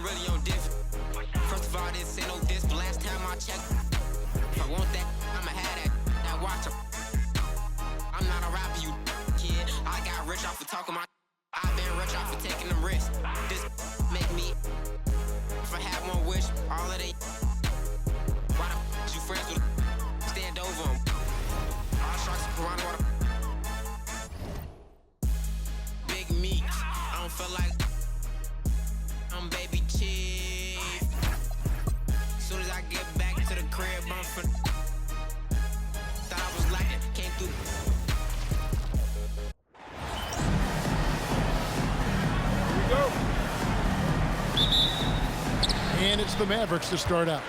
I'm really on diff. First of all, this ain't no diss, but last time I checked, if I want that, I'ma have that watch. I'm not a rapper, you kid. I got rich off of talking my. I've been rich off of taking them risks. This make me. If I had one wish, all of they. Why the you friends with? Stand over them. All sharks of piranha water. Big meat. I don't feel like I'm baby chief. Soon as I get back to the crib, I'm for. Thought I was lacking, came through. Go. And it's the Mavericks to start out.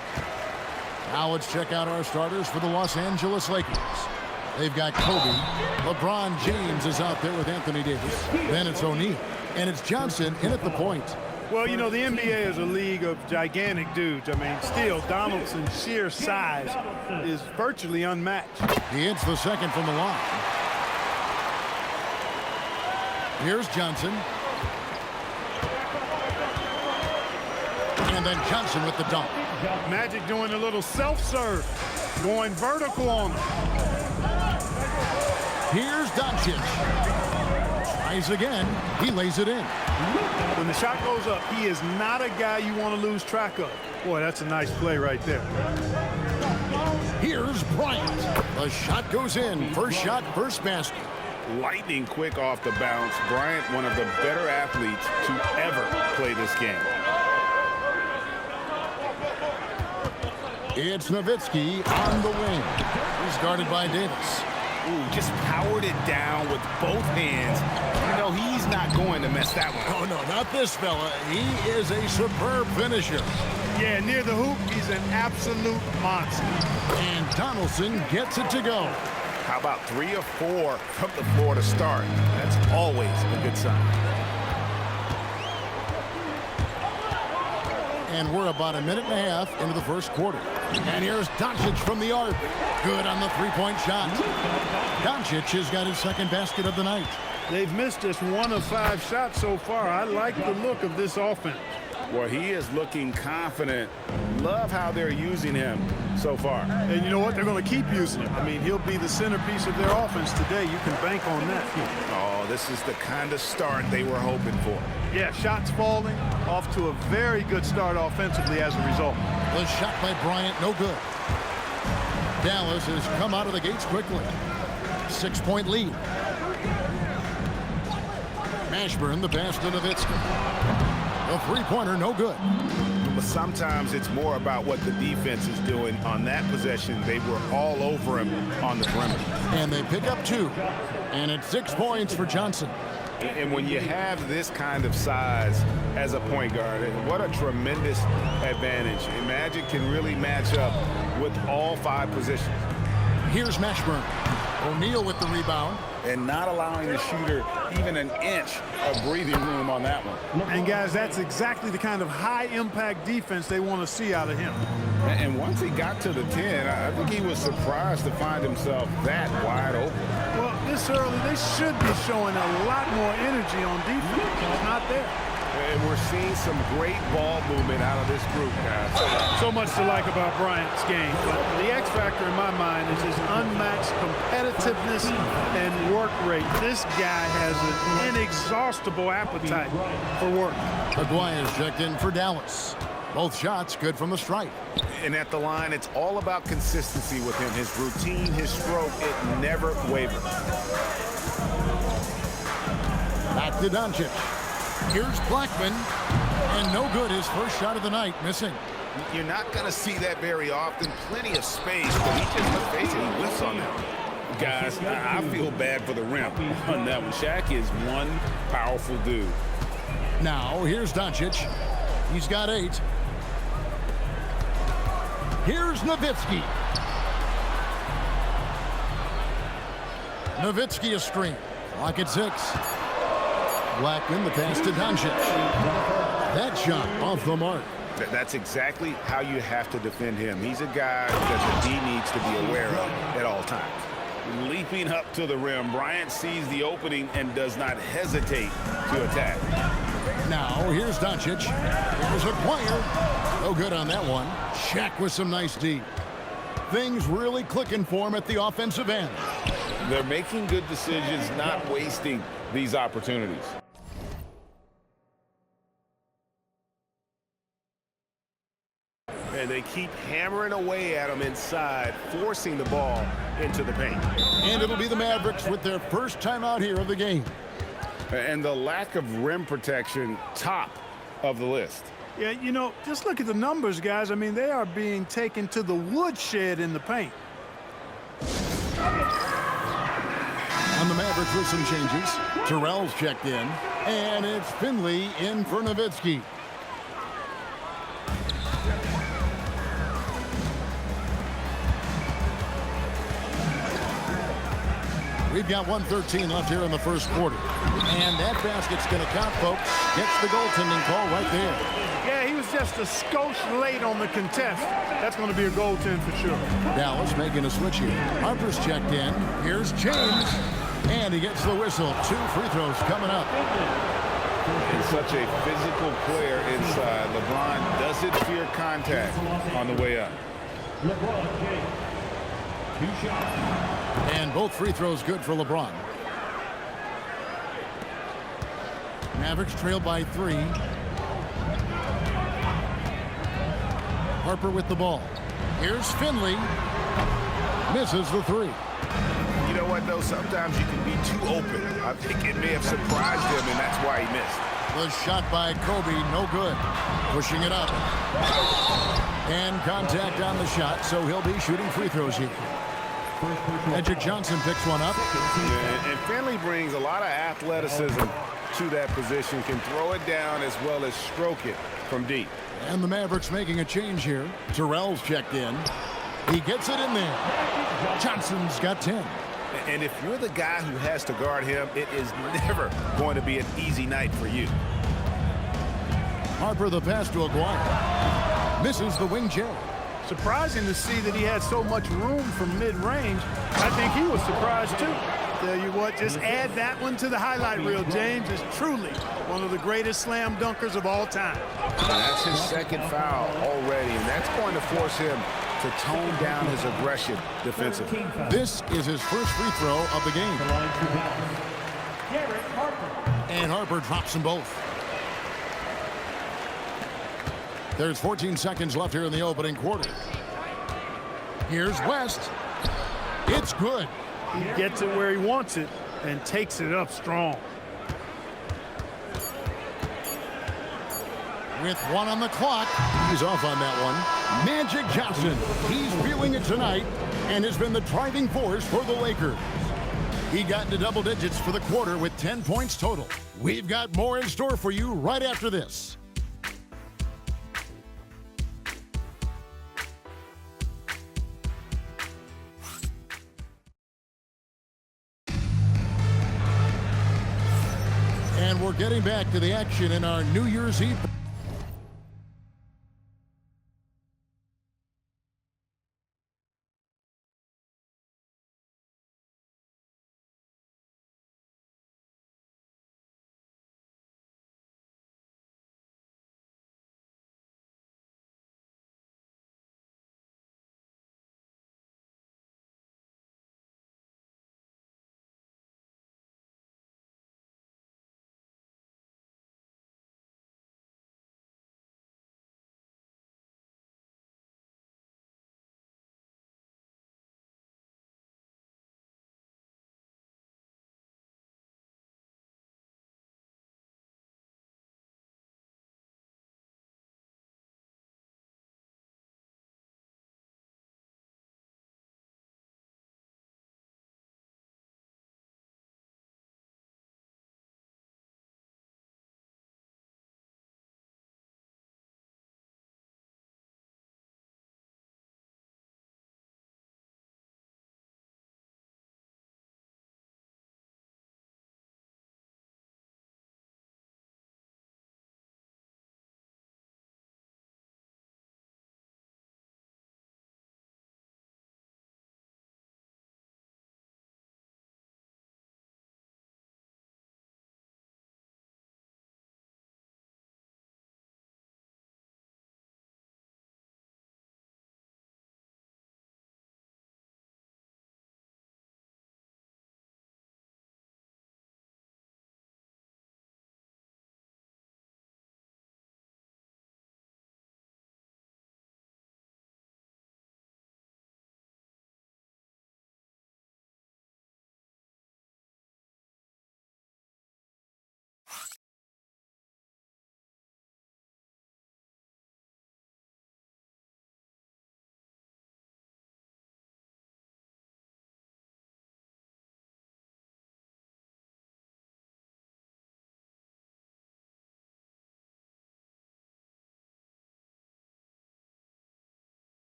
Now let's check out our starters for the Los Angeles Lakers. They've got Kobe. LeBron James is out there with Anthony Davis. Then it's O'Neal. And it's Johnson in at the point. Well, you know, the NBA is a league of gigantic dudes. I mean, still, Donaldson's sheer size is virtually unmatched. He hits the second from the line. Here's Johnson. And then Johnson with the dunk. Magic doing a little self-serve, going vertical on him. Here's Doncic. Tries again. He lays it in. When the shot goes up, he is not a guy you want to lose track of. Boy, that's a nice play right there. Here's Bryant. The shot goes in. First shot, first basket. Lightning quick off the bounce. Bryant, one of the better athletes to ever play this game. It's Nowickzy on the wing. He's guarded by Davis. Ooh, just powered it down with both hands. You know, he's not going to mess that one up. Oh, no, not this fella. He is a superb finisher. Yeah, near the hoop, he's an absolute monster. And Donaldson gets it to go. How about 3 or 4 from the floor to start? That's always a good sign. And we're about a minute and a half into the first quarter. And here's Doncic from the arc. Good on the three-point shot. Doncic has got his second basket of the night. They've missed just 1 of 5 shots so far. I like the look of this offense. Well, he is looking confident. Love how they're using him so far. And you know what? They're going to keep using him. I mean, he'll be the centerpiece of their offense today. You can bank on that. Oh, this is the kind of start they were hoping for. Yeah, shots falling. Off to a very good start offensively as a result. The shot by Bryant, no good. Dallas has come out of the gates quickly. 6-point lead. Mashburn, the pass to Nowickzy. The three-pointer, no good. But sometimes it's more about what the defense is doing on that possession. They were all over him on the perimeter. And they pick up 2. And it's 6 points for Johnson. And when you have this kind of size as a point guard, what a tremendous advantage. And Magic can really match up with all 5 positions. Here's Mashburn. O'Neal with the rebound. And not allowing the shooter even an inch of breathing room on that one. And, guys, that's exactly the kind of high-impact defense they want to see out of him. And once he got to the 10, I think he was surprised to find himself that wide open. Well, this early, they should be showing a lot more energy on defense. It's not there. And we're seeing some great ball movement out of this group, guys. So much to like about Bryant's game. But the X factor in my mind is his unmatched competitiveness and work rate. This guy has an inexhaustible appetite for work. Maguire's checked in for Dallas. Both shots good from the stripe. And at the line, it's all about consistency with him. His routine, his stroke, it never wavers. Back to Doncic. Here's Blackman, and no good. His first shot of the night, missing. You're not going to see that very often. Plenty of space, but he just basically whiffs on that. Guys, I feel bad for the rim on that one. Shaq is one powerful dude. Now, here's Doncic. He's got 8. Here's Nowickzy. Nowickzy a screen. Clock at 6. Blackman, the pass to Doncic. That shot off the mark. That's exactly how you have to defend him. He's a guy that the D needs to be aware of at all times. Leaping up to the rim, Bryant sees the opening and does not hesitate to attack. Now, here's Doncic. Here's acquired. No good on that one. Shaq with some nice D. Things really clicking for him at the offensive end. They're making good decisions, not wasting these opportunities. And they keep hammering away at him inside, forcing the ball into the paint. And it'll be the Mavericks with their first time out here of the game. And the lack of rim protection, top of the list. Yeah, you know, just look at the numbers, guys. I mean, they are being taken to the woodshed in the paint. On the Mavericks with some changes. Terrell's checked in. And it's Finley in for Nowickzy. We've got 1:13 left here in the first quarter. And that basket's going to count, folks. Gets the goaltending call right there. Yeah, he was just a skosh late on the contest. That's going to be a goaltend for sure. Dallas making a switch here. Harper's checked in. Here's James. And he gets the whistle. 2 free throws coming up. And such a physical player inside. LeBron doesn't fear contact on the way up. And both free throws good for LeBron. Mavericks trail by 3. Harper with the ball. Here's Finley. Misses the 3. You know what, though? Sometimes you can be too open. I think it may have surprised him, and that's why he missed. The shot by Kobe, no good. Pushing it up. And contact on the shot, so he'll be shooting free throws here. Magic Johnson picks one up. And Finley brings a lot of athleticism to that position, can throw it down as well as stroke it from deep. And the Mavericks making a change here. Terrell's checked in. He gets it in there. Johnson's got 10. And if you're the guy who has to guard him, it is never going to be an easy night for you. Harper the pass to Aguirre. Misses the wing J. Surprising to see that he had so much room from mid-range. I think he was surprised, too. Tell you what, just add that one to the highlight reel. James is truly one of the greatest slam dunkers of all time. And that's his second foul already, and that's going to force him to tone down his aggression defensively. This is his first free throw of the game. And Harper drops them both. There's 14 seconds left here in the opening quarter. Here's West. It's good. He gets it where he wants it and takes it up strong. With 1 on the clock, he's off on that one. Magic Johnson, he's feeling it tonight and has been the driving force for the Lakers. He got into double digits for the quarter with 10 points total. We've got more in store for you right after this. And we're getting back to the action in our New Year's Eve.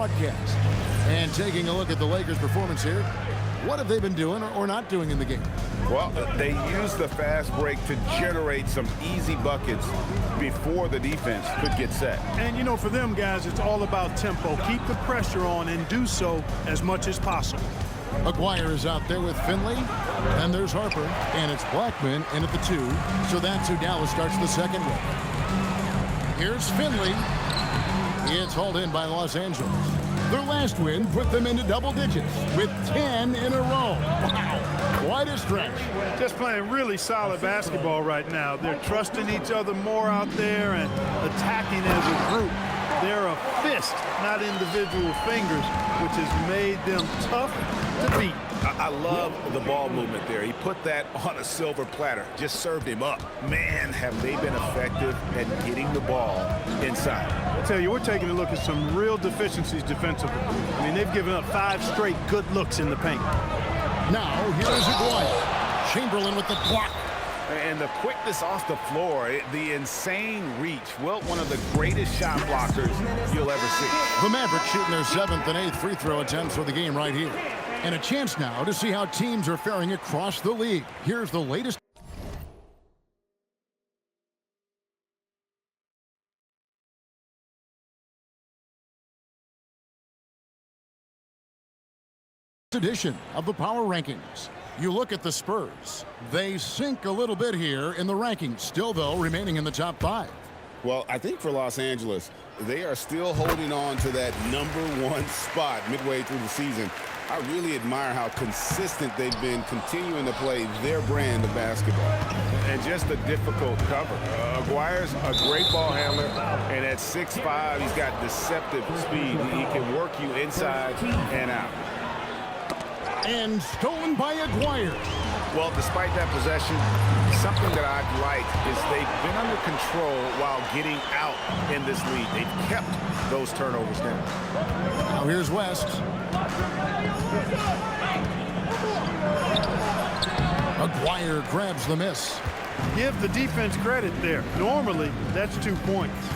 broadcast. And taking a look at the Lakers' performance here, what have they been doing or not doing in the game? Well, they used the fast break to generate some easy buckets before the defense could get set. And, you know, for them guys, it's all about tempo. Keep the pressure on and do so as much as possible. McGuire is out there with Finley. And there's Harper. And it's Blackman in at the 2. So that's who Dallas starts the second with. Here's Finley. It's hauled in by Los Angeles. Their last win put them into double digits with 10 in a row. Wow, quite a stretch. Just playing really solid basketball right now. They're trusting each other more out there and attacking as a group. They're a fist, not individual fingers, which has made them tough to beat. I love the ball movement there. He put that on a silver platter, just served him up. Man, have they been effective at getting the ball inside. I tell you, we're taking a look at some real deficiencies defensively. I mean, they've given up 5 straight good looks in the paint. Now, here's Aguirre. Chamberlain with the block. And the quickness off the floor, the insane reach. Wilt, one of the greatest shot blockers you'll ever see. The Mavericks shooting their 7th and 8th free throw attempts for the game right here. And a chance now to see how teams are faring across the league. Here's the latest edition of the Power Rankings. You look at the Spurs. They sink a little bit here in the rankings, still, though, remaining in the top 5. Well, I think for Los Angeles, they are still holding on to that #1 spot midway through the season. I really admire how consistent they've been continuing to play their brand of basketball. And just a difficult cover. Aguirre's a great ball handler, and at 6'5", he's got deceptive speed. He can work you inside and out. And stolen by Aguirre. Well, despite that possession, something that I've liked is they've been under control while getting out in this league. They've kept those turnovers down. Now here's West. Aguirre grabs the miss. Give the defense credit there. Normally, that's 2 points.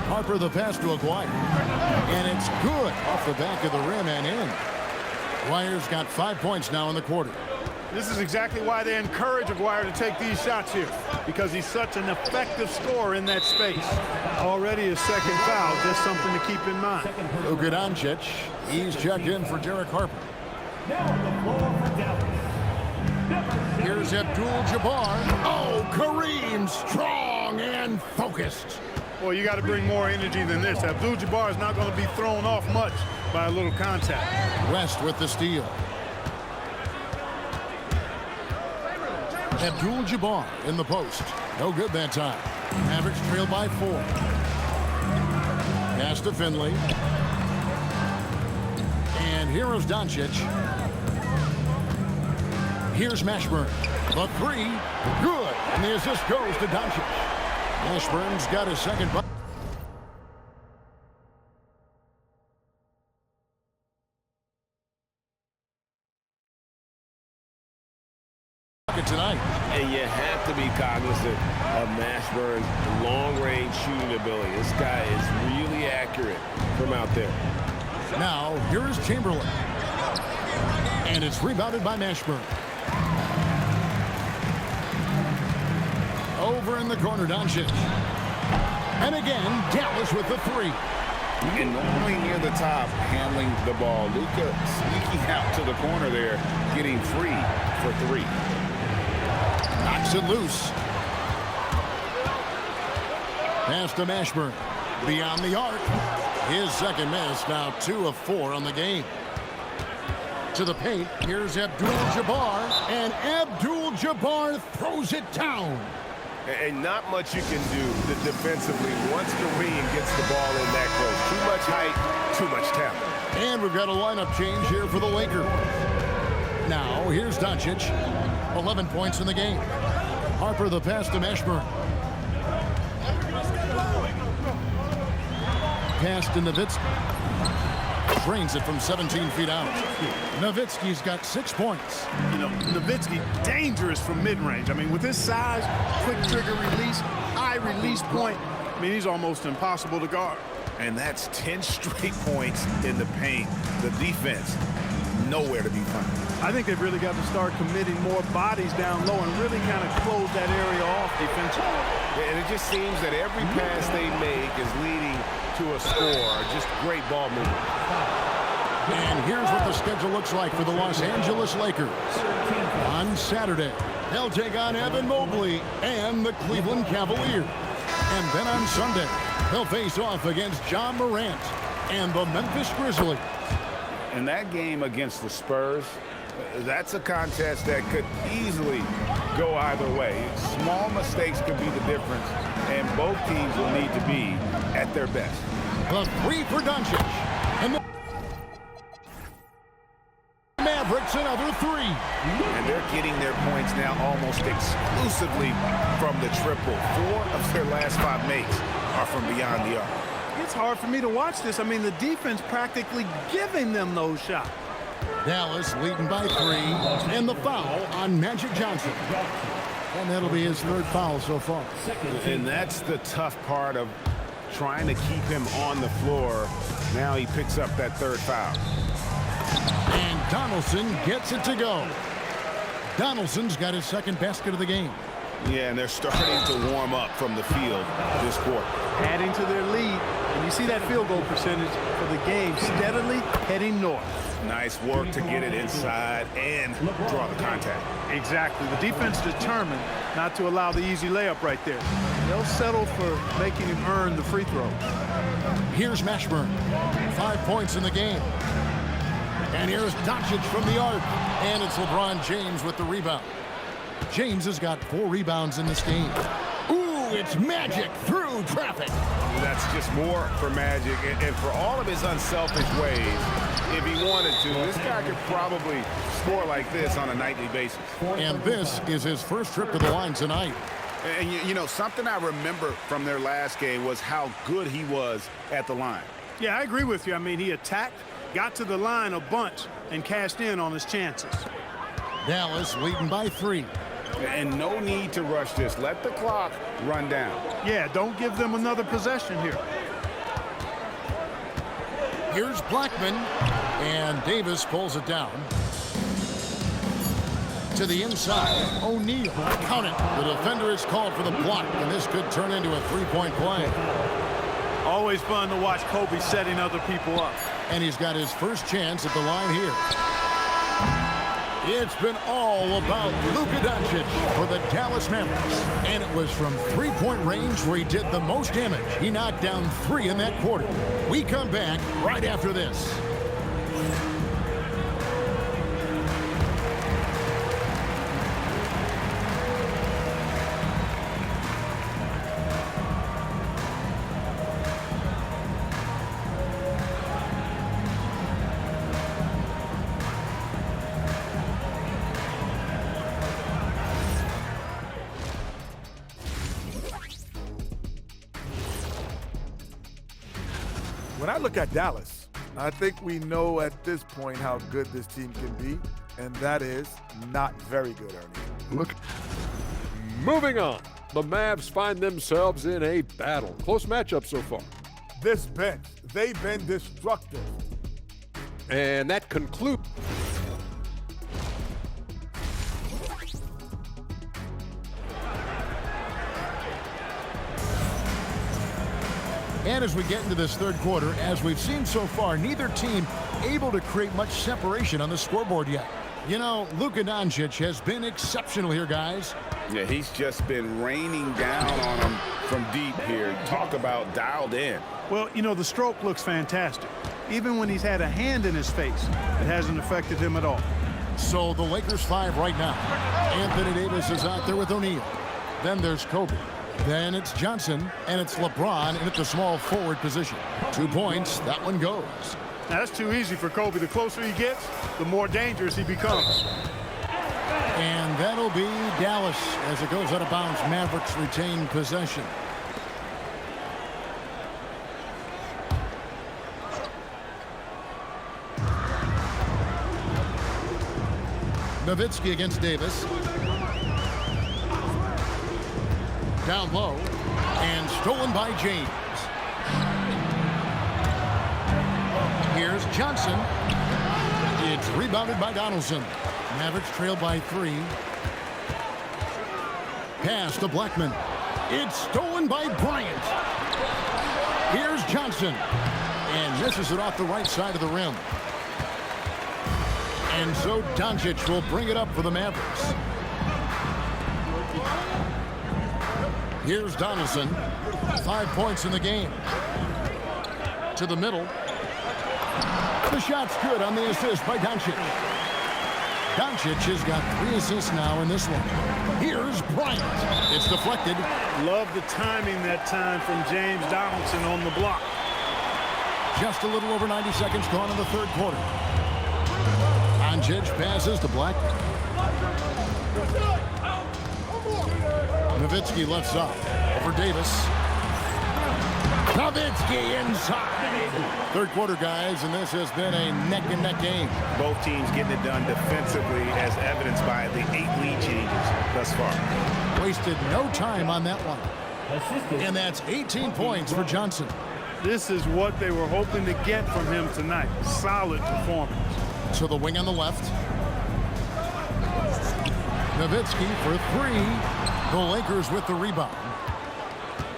Harper the pass to Aguirre. And it's good off the back of the rim and in. Aguirre's got 5 points now in the quarter. This is exactly why they encourage Aguirre to take these shots here, because he's such an effective scorer in that space. Already his 2nd foul, just something to keep in mind. Luca Doncic, he's checked in for Derek Harper. Here's Abdul Jabbar. Oh, Kareem, strong and focused. Well, you got to bring more energy than this. Abdul Jabbar is not going to be thrown off much by a little contact. West with the steal. Abdul Jabbar in the post. No good that time. Mavericks trail by 4. Pass to Finley. And here is Doncic. Here's Mashburn. The 3. Good. And the assist goes to Doncic. Mashburn's got his 2nd bucket tonight. And you have to be cognizant of Mashburn's long-range shooting ability. This guy is really accurate from out there. Now, here's Chamberlain. And it's rebounded by Mashburn. Over in the corner, Doncic. And again, Dallas with the 3. And normally near the top, handling the ball. Luca sneaking out to the corner there, getting free for 3. Knocks it loose. Pass to Mashburn. Beyond the arc. His 2nd miss, now 2 of 4 on the game. To the paint, here's Abdul Jabbar. And Abdul Jabbar throws it down. And not much you can do defensively once Kareem gets the ball in that close. Too much height, too much talent. And we've got a lineup change here for the Lakers. Now, here's Doncic. 11 points in the game. Harper the pass to Mashburn. Pass to Nowickzy. Drains it from 17 feet out. Nowickzy's got 6 points. You know, Nowickzy, dangerous from mid-range. I mean, with his size, quick trigger release, high release point, I mean, he's almost impossible to guard. And that's 10 straight points in the paint. The defense, nowhere to be found. I think they've really got to start committing more bodies down low and really kind of close that area off defensively. And it just seems that every pass they make is leading to a score. Just great ball movement. And here's what the schedule looks like for the Los Angeles Lakers. On Saturday, they'll take on Evan Mobley and the Cleveland Cavaliers. And then on Sunday, they'll face off against Ja Morant and the Memphis Grizzlies. And that game against the Spurs, that's a contest that could easily go either way. Small mistakes could be the difference, and both teams will need to be at their best. The three for Doncici. And the Mavericks another three. And they're getting their points now almost exclusively from the triple. 4 of their last 5 makes are from beyond the arc. It's hard for me to watch this. I mean, the defense practically giving them those shots. Dallas leading by 3, and the foul on Magic Johnson. And that'll be his 3rd foul so far. And that's the tough part of trying to keep him on the floor. Now he picks up that 3rd foul. And Donaldson gets it to go. Donaldson's got his 2nd basket of the game. Yeah, and they're starting to warm up from the field this quarter. Adding to their lead. And you see that field goal percentage for the game steadily heading north. Nice work to get it inside and draw the contact. Exactly. The defense determined not to allow the easy layup right there. They'll settle for making him earn the free throw. Here's Mashburn. 5 points in the game. And here's Doncic from the arc. And it's LeBron James with the rebound. James has got 4 rebounds in this game. Ooh, it's Magic through traffic. That's just more for Magic. And for all of his unselfish ways, if he wanted to, this guy could probably score like this on a nightly basis. And this is his first trip to the line tonight. And, you know, something I remember from their last game was how good he was at the line. Yeah, I agree with you. I mean, he attacked, got to the line a bunch, and cashed in on his chances. Dallas leading by 3. And no need to rush this. Let the clock run down. Yeah, don't give them another possession here. Here's Blackman, and Davis pulls it down. To the inside, O'Neal. Count it. The defender is called for the block, and this could turn into a 3-point play. Always fun to watch Kobe setting other people up. And he's got his first chance at the line here. It's been all about Luca Doncic for the Dallas Mavericks. And it was from 3-point range where he did the most damage. He knocked down 3 in that quarter. We come back right after this. When I look at Dallas, I think we know at this point how good this team can be, and that is not very good, Ernie. Look. Moving on. The Mavs find themselves in a battle. Close matchup so far. This bench, they've been destructive. And that concludes. And as we get into this 3rd quarter, as we've seen so far, neither team able to create much separation on the scoreboard yet. You know, Luca Doncic has been exceptional here, guys. Yeah, he's just been raining down on him from deep here. Talk about dialed in. Well, you know, the stroke looks fantastic. Even when he's had a hand in his face, it hasn't affected him at all. So the Lakers 5 right now. Anthony Davis is out there with O'Neal. Then there's Kobe. Then it's Johnson, and it's LeBron in at the small forward position. 2 points, that one goes. Now, that's too easy for Kobe. The closer he gets, the more dangerous he becomes. And that'll be Dallas as it goes out of bounds. Mavericks retain possession. Nowickzy against Davis. Down low, and stolen by James. Here's Johnson. It's rebounded by Donaldson. Mavericks trail by 3. Pass to Blackman. It's stolen by Bryant. Here's Johnson. And misses it off the right side of the rim. And so Doncic will bring it up for the Mavericks. Here's Donaldson. 5 points in the game. To the middle. The shot's good on the assist by Doncic. Doncic has got 3 assists now in this one. Here's Bryant. It's deflected. Love the timing that time from James Donaldson on the block. Just a little over 90 seconds gone in the third quarter. Doncic passes to Blackman. Nowickzy left side. Over Davis. Nowickzy inside. Third quarter, guys, and this has been a neck-and-neck game. Both teams getting it done defensively, as evidenced by the 8 lead changes thus far. Wasted no time on that one. And that's 18 points for Johnson. This is what they were hoping to get from him tonight. Solid performance. To the wing on the left. Nowickzy for 3. The Lakers with the rebound.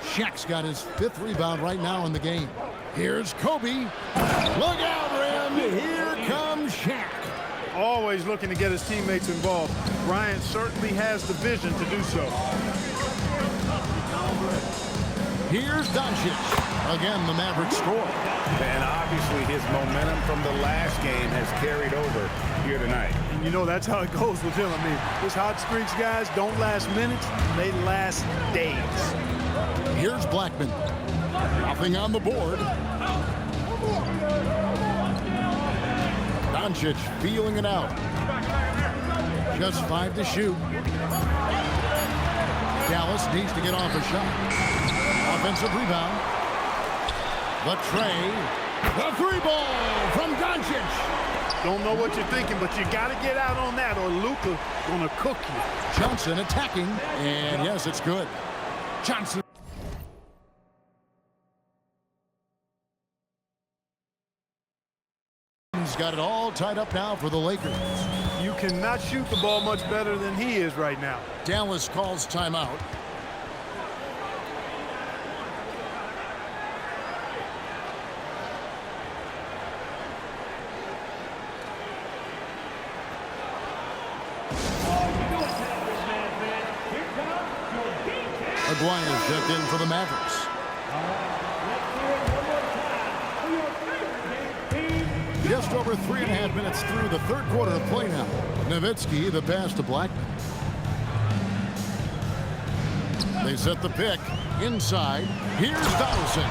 Shaq's got his 5th rebound right now in the game. Here's Kobe. Look out, Rim. Here comes Shaq. Always looking to get his teammates involved. Bryant certainly has the vision to do so. Here's Doncic. Again, the Mavericks score. And obviously his momentum from the last game has carried over here tonight. And you know that's how it goes with him. I mean, his hot streaks, guys, don't last minutes. They last days. Here's Blackman. Nothing on the board. Doncic feeling it out. Just 5 to shoot. Dallas needs to get off a shot. Offensive rebound. The tray. The 3 ball from Doncic. Don't know what you're thinking, but you got to get out on that or Luca gonna cook you. Johnson attacking, and yes, it's good. Johnson. He's got it all tied up now for the Lakers. You cannot shoot the ball much better than he is right now. Dallas calls timeout. Aguirre checked in for the Mavericks. Just over 3.5 minutes through the third quarter of play now. Nowickzy, the pass to Blackman. They set the pick inside. Here's Donaldson.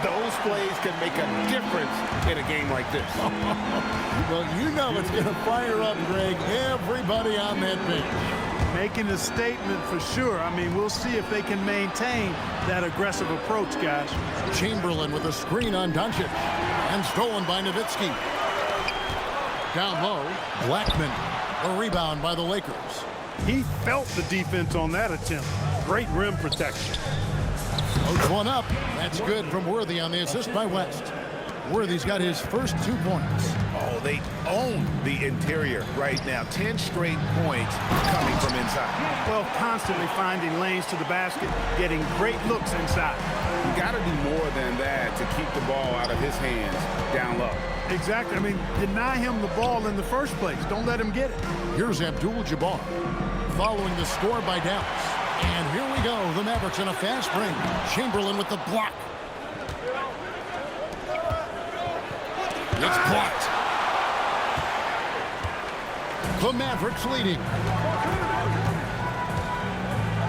Those plays can make a difference in a game like this. Well, you know it's going to fire up, Greg, everybody on that bench. Making a statement for sure. I mean, we'll see if they can maintain that aggressive approach, guys. Chamberlain with a screen on Doncic. And stolen by Nowickzy. Down low, Blackman. A rebound by the Lakers. He felt the defense on that attempt. Great rim protection. Coach one up. That's good from Worthy on the assist by West. Worthy's got his first 2 points. Oh, they own the interior right now. 10 straight points coming from inside. Well, constantly finding lanes to the basket, getting great looks inside. You got to do more than that to keep the ball out of his hands down low. Exactly. I mean, deny him the ball in the first place. Don't let him get it. Here's Abdul Jabbar following the score by Dallas. And here we go. The Mavericks in a fast break. Chamberlain with the block. It's blocked. The Mavericks leading.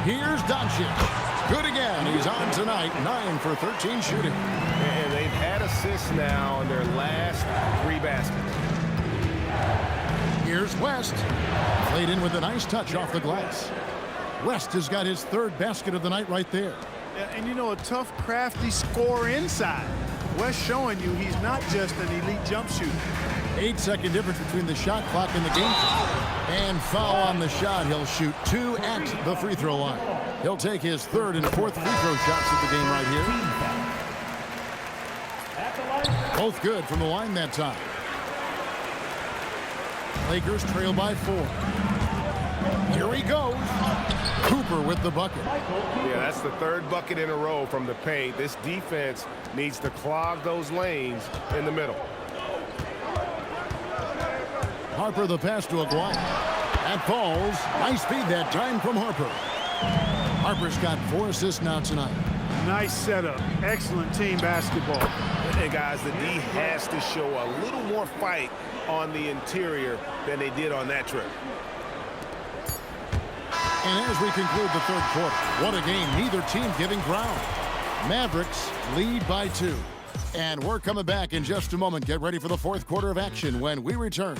Here's Doncic. Good again. He's on tonight. 9 for 13 shooting. And they've had assists now in their last 3 baskets. Here's West. Played in with a nice touch off the glass. West has got his 3rd basket of the night right there. And you know, a tough, crafty scorer inside. West showing you he's not just an elite jump shooter. 8-second difference between the shot clock and the game clock. And foul on the shot. He'll shoot 2 at the free throw line. He'll take his 3rd and 4th free throw shots of the game right here. Both good from the line that time. Lakers trail by 4. Here he goes. Cooper with the bucket. Yeah, that's the third bucket in a row from the paint. This defense needs to clog those lanes in the middle. Harper the pass to Aguirre. That falls. Nice speed that time from Harper. Harper's got 4 assists now tonight. Nice setup. Excellent team basketball. Hey, guys, the D has to show a little more fight on the interior than they did on that trip. And as we conclude the third quarter, what a game. Neither team giving ground. Mavericks lead by 2. And we're coming back in just a moment. Get ready for the fourth quarter of action when we return.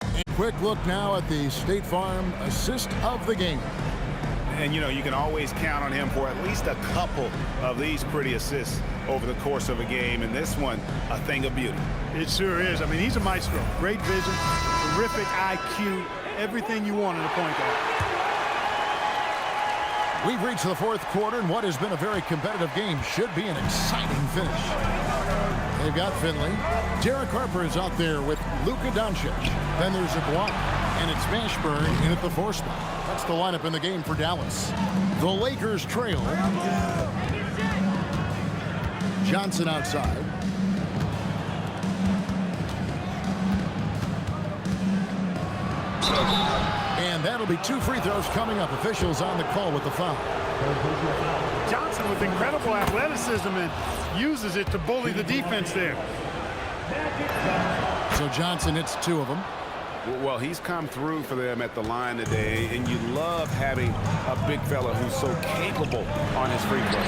A quick look now at the State Farm assist of the game. And, you know, you can always count on him for at least a couple of these pretty assists over the course of a game. And this one, a thing of beauty. It sure is. I mean, he's a maestro. Great vision, terrific IQ, everything you want in a point guard. We've reached the fourth quarter, and what has been a very competitive game should be an exciting finish. They've got Finley. Derek Harper is out there with Luca Doncic. Then there's Aguirre, and it's Mashburn in at the 4 spot. That's the lineup in the game for Dallas. The Lakers trail. Johnson outside. And that'll be 2 free throws coming up. Officials on the call with the foul. Johnson with incredible athleticism and uses it to bully the defense there. So Johnson hits 2 of them. Well, he's come through for them at the line today, and you love having a big fella who's so capable on his free throw.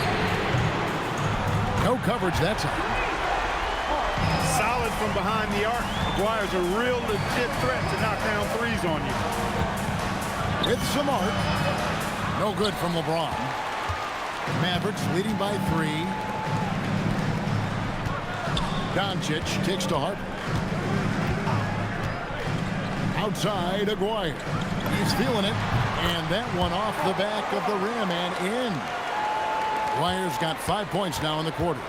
No coverage that time. Solid from behind the arc. Aguirre's a real legit threat to knock down threes on you. With some arc. No good from LeBron. Mavericks leading by 3. Doncic kicks to Harper. Outside, Aguirre. He's feeling it. And that one off the back of the rim and in. Aguirre's got 5 points now in the quarter.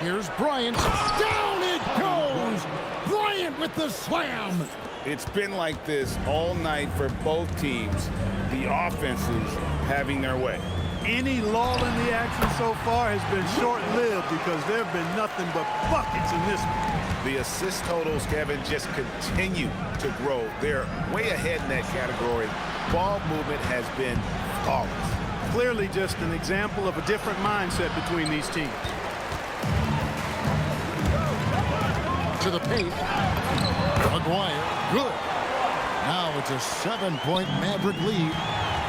Here's Bryant. Down it goes! Bryant with the slam! It's been like this all night for both teams. The offenses having their way. Any lull in the action so far has been short-lived because there have been nothing but buckets in this one. The assist totals, Kevin, just continue to grow. They're way ahead in that category. Ball movement has been flawless. Clearly just an example of a different mindset between these teams. To the paint. Aguirre, good. Now it's a 7-point Maverick lead.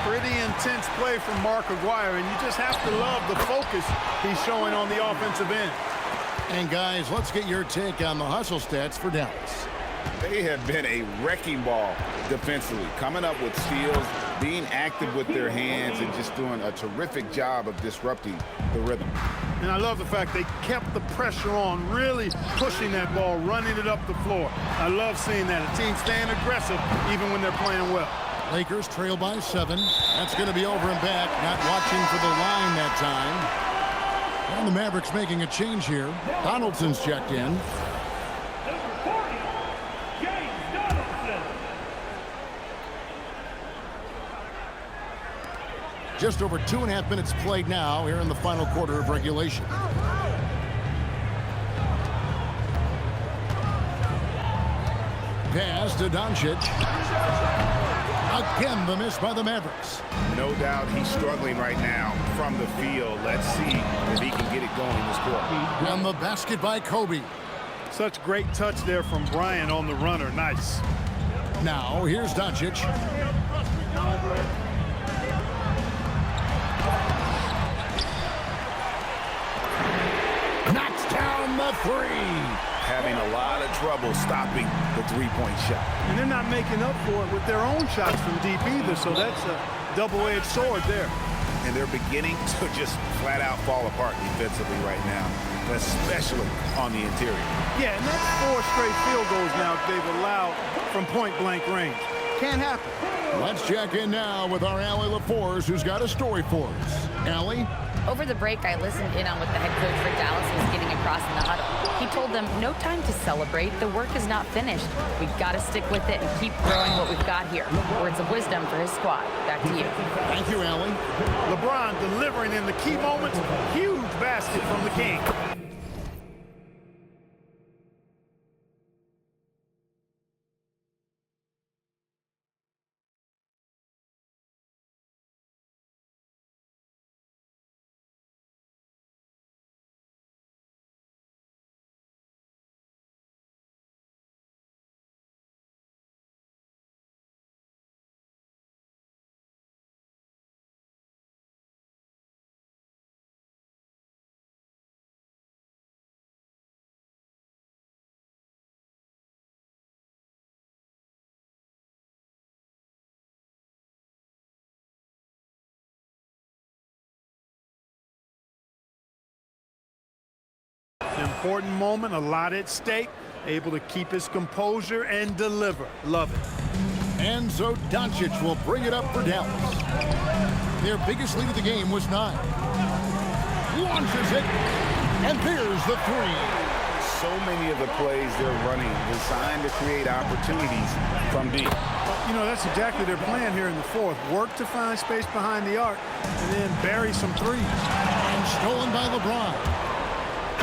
Pretty intense play from Mark Aguirre, and you just have to love the focus he's showing on the offensive end. And guys, let's get your take on the hustle stats for Dallas. They have been a wrecking ball defensively, coming up with steals, being active with their hands, and just doing a terrific job of disrupting the rhythm. And I love the fact they kept the pressure on, really pushing that ball, running it up the floor. I love seeing that. A team staying aggressive even when they're playing well. Lakers trail by 7. That's going to be over and back. Not watching for the line that time. And the Mavericks making a change here. Donaldson's checked in. Just over 2.5 minutes played now here in the final quarter of regulation. Pass to Doncic. Again, the miss by the Mavericks. No doubt he's struggling right now from the field. Let's see if he can get it going this quarter. And the basket by Kobe. Such great touch there from Bryant on the runner. Nice. Now, here's Doncic. Knocks down the 3. Having a lot of trouble stopping the three-point shot. And they're not making up for it with their own shots from deep either, so that's a double-edged sword there. and they're beginning to just flat out fall apart defensively right now, especially on the interior. Yeah, and that's 4 straight field goals now they've allowed from point-blank range. Can't happen. Let's check in now with our Allie LaForce, who's got a story for us. Allie? Over the break, I listened in on what the head coach for Dallas was getting across in the huddle. He told them, no time to celebrate. The work is not finished. We've got to stick with it and keep growing what we've got here. Words of wisdom for his squad. Back to you. Thank you, Allie. LeBron delivering in the key moments. Huge basket from the King. Important moment, a lot at stake. Able to keep his composure and deliver. Love it. And so Doncic will bring it up for Dallas. Their biggest lead of the game was 9. Launches it, and there's the 3. So many of the plays they're running designed to create opportunities from deep. You know, that's exactly their plan here in the 4th. Work to find space behind the arc and then bury some threes. And stolen by LeBron.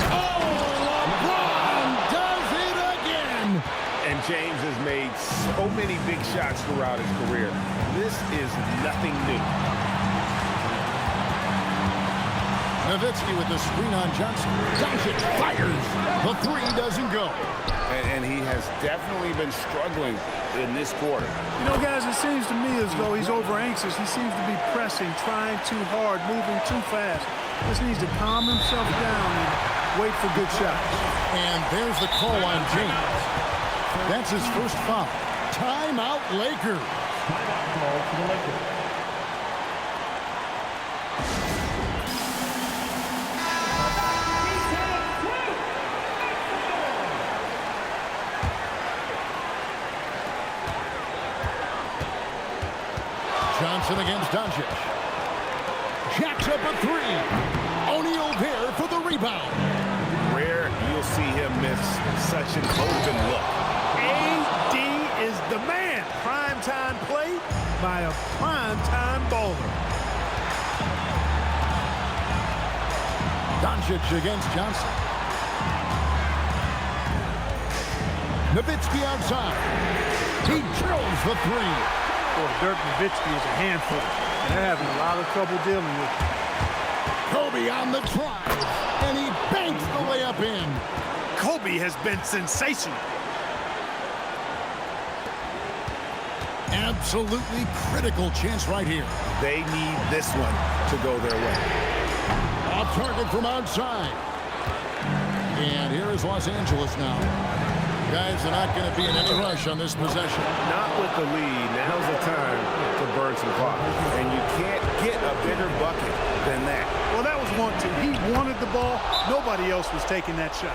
Oh, LeBron does it again! And James has made so many big shots throughout his career. This is nothing new. Nowickzy with the screen on Johnson. Doncic fires. The 3 doesn't go. And he has definitely been struggling in this quarter. You know, guys, it seems to me as though he's over-anxious. He seems to be pressing, trying too hard, moving too fast. Just needs to calm himself down and wait for good shots. And there's the call on James. That's his first foul. Timeout, Lakers. Johnson against Doncic. Jacks up a 3. O'Neal there for the rebound. Rare you'll see him miss such an open look. AD is the man. Primetime play by a primetime bowler. Doncic against Johnson. Nowickzy outside. He drills the 3. Well, Dirk Nowickzy is a handful, and they're having a lot of trouble dealing with him. Kobe on the drive, and he banks the layup in. Kobe has been sensational. Absolutely critical chance right here. They need this one to go their way. Off target from outside. And here is Los Angeles now. Guys are not going to be in any rush on this possession. Not with the lead. Now's the time to burn some clock. And you can't get a bigger bucket than that. Well, that was 1-2. He wanted the ball. Nobody else was taking that shot.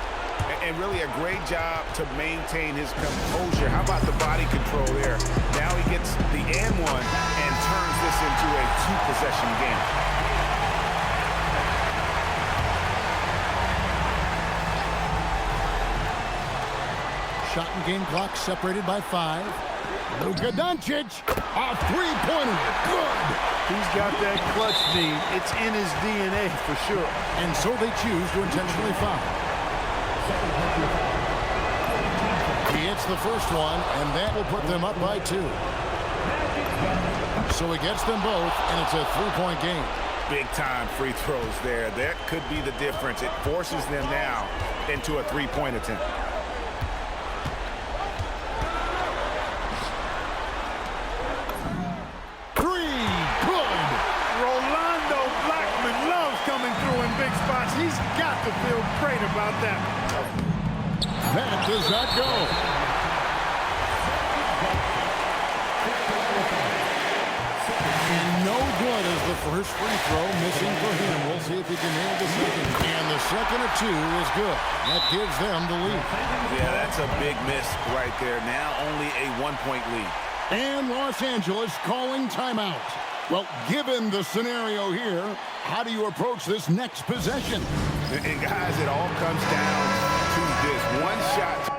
And really a great job to maintain his composure. How about the body control there? Now he gets the and 1 and turns this into a 2-possession game. Shot and game clock separated by 5. Luca Doncic, a 3-pointer. Good. He's got that clutch need. It's in his DNA for sure. And so they choose to intentionally foul. He hits the first one, and that will put them up by 2. So he gets them both, and it's a 3-point game. Big-time free throws there. That could be the difference. It forces them now into a 3-point attempt. He's got to feel great about that. That does not go. And no good as the first free throw missing for him. We'll see if he can nail the second. And the second of two is good. That gives them the lead. Yeah, that's a big miss right there. Now only a 1-point lead. And Los Angeles calling timeout. Well, given the scenario here, how do you approach this next possession? And guys, it all comes down to this one shot.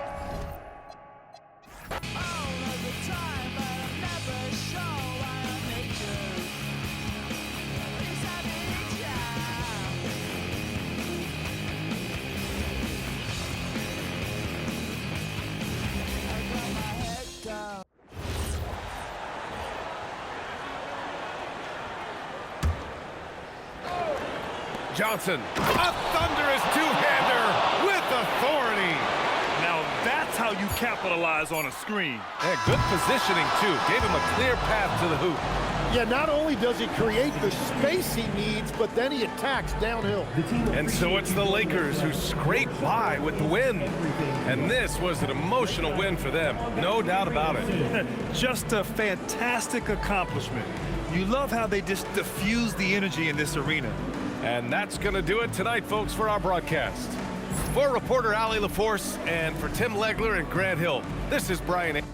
Johnson, a thunderous two-hander with authority. Now that's how you capitalize on a screen. And good positioning, too. Gave him a clear path to the hoop. Yeah, not only does he create the space he needs, but then he attacks downhill. And so it's the Lakers who scrape by with the win. And this was an emotional win for them, no doubt about it. Just a fantastic accomplishment. You love how they just diffuse the energy in this arena. And that's going to do it tonight, folks, for our broadcast. For reporter Allie LaForce and for Tim Legler and Grant Hill, this is Bryant.